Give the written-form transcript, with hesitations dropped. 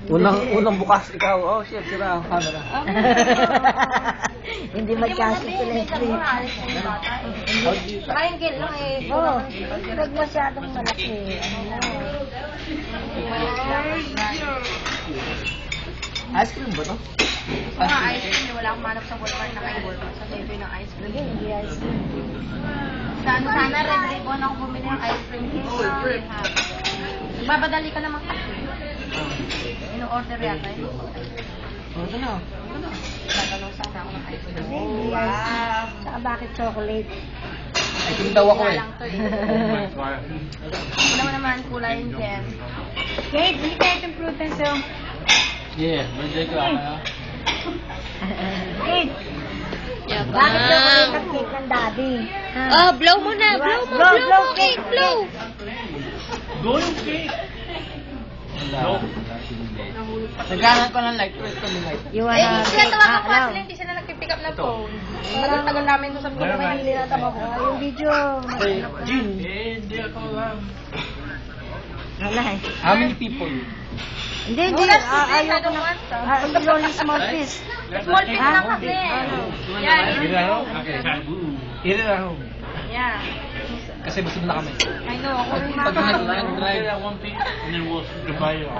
Unang bukas ikaw. Oh shit, sira ang camera. Hindi magkasya sila yung screen. Triangle lang eh. Oo, huwag masyadong malaki. Ice cream ba to? Mga ice cream, wala akong manap sa Walmart na kayo Walmart. Sa Sebo ng ice cream. Hindi ice cream. Sana red ribbon ako bumili ng ice cream. Babadali ka naman kasi. Ino-order yata yun. Ito na. Tatanong sana ako ng ice cream. Hindi ice cream. Saka bakit chocolate? Ice cream daw ako eh. Lang to eh. Wala mo naman kulay yung gem. Kate, hindi kayo itong prudence yung... Yeah, birthday ko. Kate! Bakit chocolate ang cake ng daddy? Oh, blow mo na. Blow mo, cake, blow. Go yung cake! No. Nagkanan ko ng light. Wait ko ng light. You Eh, wanna hindi sila cake? tawagan ko Hello? sila, hindi sila nag-pick up ng phone. Tagal-tagal namin doon sa mga Hindi na tama ko. Yung video. Hey, Jin. Hindi ako lang. Wala eh. How many people? Hindi. Ayaw ko na. Slowly small piece. Small piece lang kasi. Yan. Iri na ako. Yeah. Kasi gusto mo na kami. I know. Ako rin Pag mga nag-drive, one piece, and then we'll buy